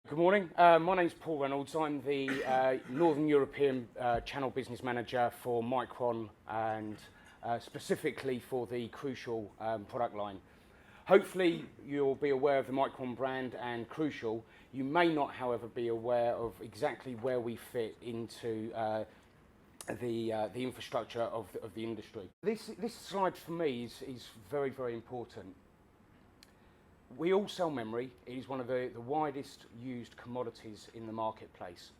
Good morning. My name's Paul Reynolds. I'm the Northern European Channel Business Manager for Micron and specifically for the Crucial product line. Hopefully you'll be aware of the Micron brand and Crucial. You may not, however, be aware of exactly where we fit into the infrastructure of the industry. This slide for me is very, very important. We all sell memory. It is one of the widest used commodities in the marketplace.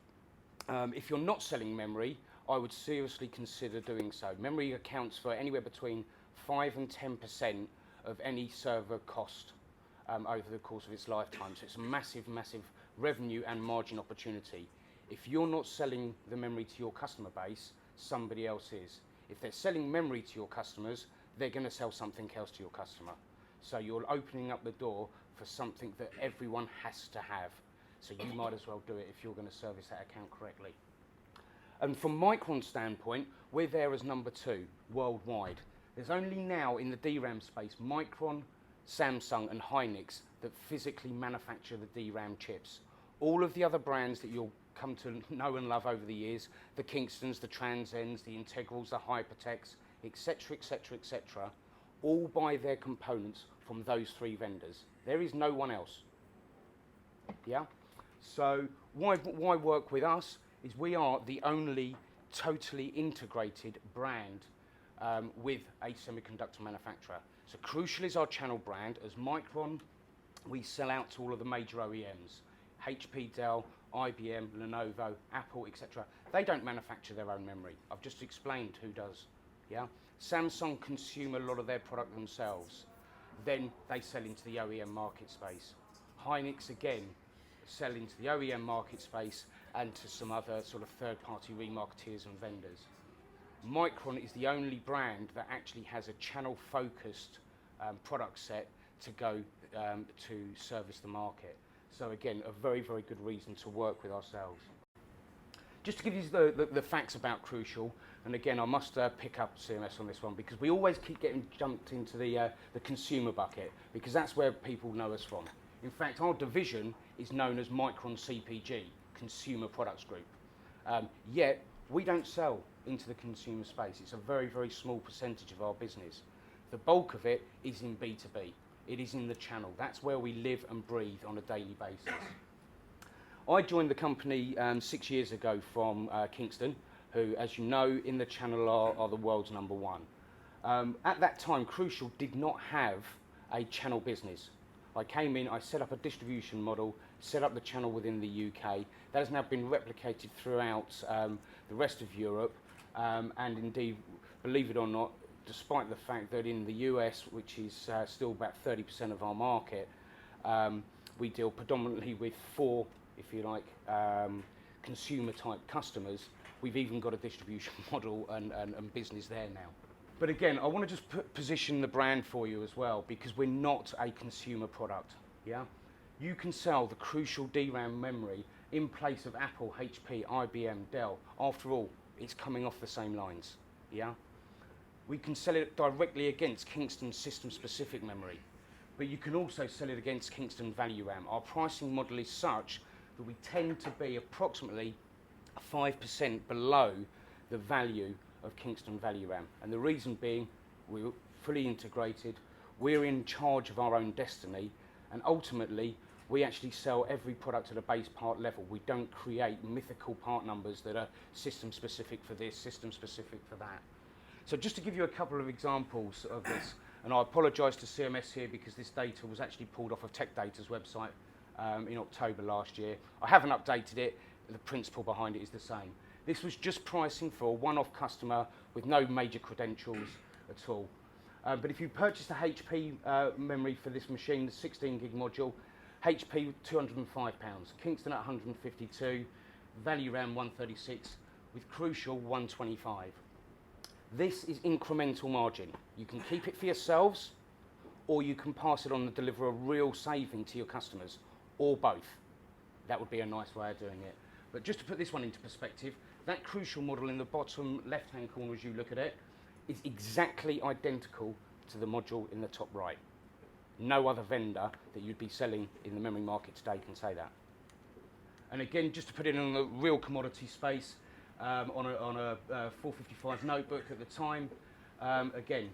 If you're not selling memory, I would seriously consider doing so. Memory accounts for anywhere between 5 and 10% of any server cost over the course of its lifetime. So it's a massive, massive revenue and margin opportunity. If you're not selling the memory to your customer base, somebody else is. If they're selling memory to your customers, they're going to sell something else to your customer. So you're opening up the door for something that everyone has to have. So you might as well do it if you're going to service that account correctly. And from Micron's standpoint, we're there as number 2 worldwide. There's only now in the DRAM space Micron, Samsung and Hynix that physically manufacture the DRAM chips. All of the other brands that you'll come to know and love over the years, the Kingstons, the Transends, the Integrals, the Hypertechs, etc., etc., etc., all buy their components from those 3 vendors. There is no one else. Yeah? So why work with us is we are the only totally integrated brand with a semiconductor manufacturer. So Crucial is our channel brand. As Micron, we sell out to all of the major OEMs. HP, Dell, IBM, Lenovo, Apple, etc. They don't manufacture their own memory. I've just explained who does. Yeah? Samsung consume a lot of their product themselves. Then they sell into the OEM market space. Hynix, again, sell into the OEM market space and to some other sort of third-party remarketeers and vendors. Micron is the only brand that actually has a channel-focused product set to go to service the market. So again, a very, very good reason to work with ourselves. Just to give you the facts about Crucial, and again, I must pick up CMS on this one because we always keep getting jumped into the consumer bucket because that's where people know us from. In fact, our division is known as Micron CPG, Consumer Products Group. Yet, we don't sell into the consumer space. It's a very, very small percentage of our business. The bulk of it is in B2B. It is in the channel. That's where we live and breathe on a daily basis. I joined the company 6 years ago from Kingston, who, as you know, in the channel are the world's number 1. At that time, Crucial did not have a channel business. I came in, I set up a distribution model, set up the channel within the UK. That has now been replicated throughout the rest of Europe, and indeed, believe it or not, despite the fact that in the US, which is still about 30% of our market, we deal predominantly with 4, if you like, consumer type customers. We've even got a distribution model and business there now. But again, I want to just position the brand for you as well because we're not a consumer product. Yeah, you can sell the Crucial DRAM memory in place of Apple, HP, IBM, Dell. After all, it's coming off the same lines. Yeah, we can sell it directly against Kingston system-specific memory, but you can also sell it against Kingston Value RAM. Our pricing model is such that we tend to be approximately 5% below the value of Kingston Value RAM. And the reason being, we're fully integrated, we're in charge of our own destiny, and ultimately, we actually sell every product at a base part level. We don't create mythical part numbers that are system specific for this, system specific for that. So just to give you a couple of examples of this, and I apologise to CMS here because this data was actually pulled off of Tech Data's website in October last year. I haven't updated it. The principle behind it is the same. This was just pricing for a one-off customer with no major credentials at all. But if you purchased a HP memory for this machine, the 16 gig module, HP £205, Kingston at 152, Value RAM 136, with Crucial 125. This is incremental margin. You can keep it for yourselves, or you can pass it on and deliver a real saving to your customers, or both. That would be a nice way of doing it. But just to put this one into perspective, that Crucial model in the bottom left-hand corner as you look at it is exactly identical to the module in the top right. No other vendor that you'd be selling in the memory market today can say that. And again, just to put it in the real commodity space, on a 455 notebook at the time, again,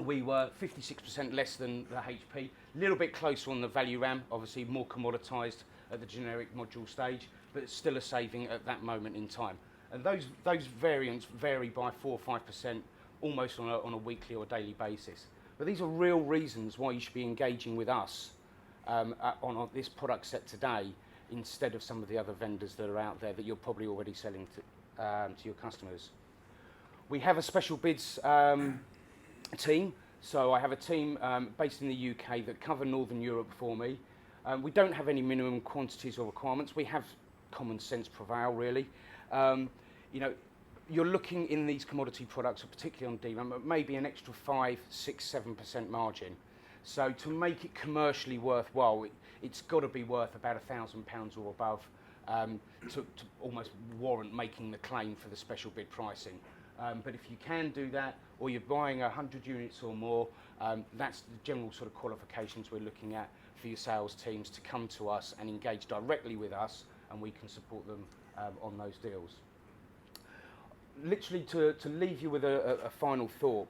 we were 56% less than the HP, a little bit closer on the value RAM, obviously more commoditized at the generic module stage, but it's still a saving at that moment in time. And those variants vary by 4 or 5%, almost on a weekly or daily basis. But these are real reasons why you should be engaging with us on this product set today, instead of some of the other vendors that are out there that you're probably already selling to your customers. We have a special bids team. So I have a team based in the UK that cover Northern Europe for me. We don't have any minimum quantities or requirements. We have common sense prevail, really. You know, you're looking in these commodity products, particularly on DRAM, maybe an extra 5, 6, 7% margin. So to make it commercially worthwhile, it's got to be worth about £1,000 or above to almost warrant making the claim for the special bid pricing. But if you can do that, or you're buying 100 units or more, that's the general sort of qualifications we're looking at for your sales teams to come to us and engage directly with us, and we can support them on those deals. Literally to leave you with a final thought,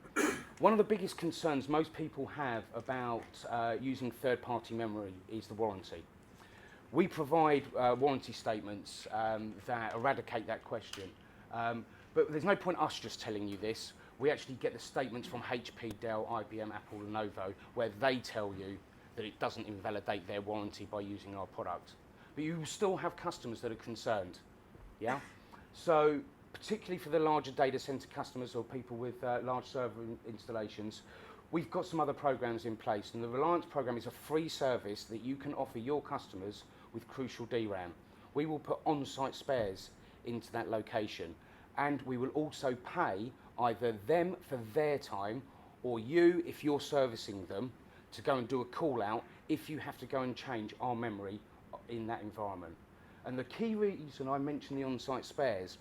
one of the biggest concerns most people have about using third-party memory is the warranty. We provide warranty statements that eradicate that question. But there's no point us just telling you this. We actually get the statements from HP, Dell, IBM, Apple, Lenovo, where they tell you that it doesn't invalidate their warranty by using our product. But you still have customers that are concerned, yeah? So particularly for the larger data center customers or people with large server installations, we've got some other programs in place. And the Reliance program is a free service that you can offer your customers with Crucial DRAM. We will put on-site spares into that location. And we will also pay either them for their time, or you, if you're servicing them, to go and do a call out if you have to go and change our memory in that environment. And the key reason I mention the on-site spares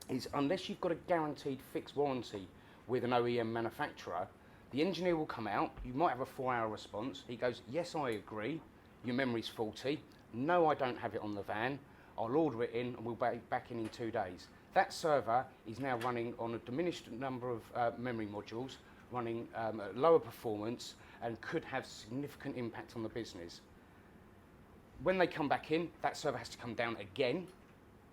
is unless you've got a guaranteed fixed warranty with an OEM manufacturer, the engineer will come out, you might have a 4-hour response, he goes, yes, I agree, your memory's faulty, no, I don't have it on the van, I'll order it in and we'll be back in 2 days. That server is now running on a diminished number of memory modules, running at lower performance, and could have significant impact on the business. When they come back in, that server has to come down again,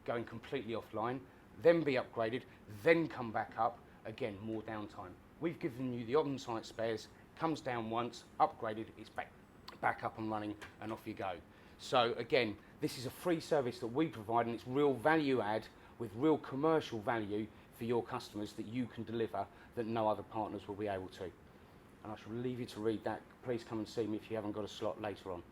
going completely offline, then be upgraded, then come back up, again, more downtime. We've given you the on-site spares, comes down once, upgraded, it's back up and running, and off you go. So again, this is a free service that we provide, and it's real value add with real commercial value for your customers that you can deliver that no other partners will be able to. And I shall leave you to read that. Please come and see me if you haven't got a slot later on.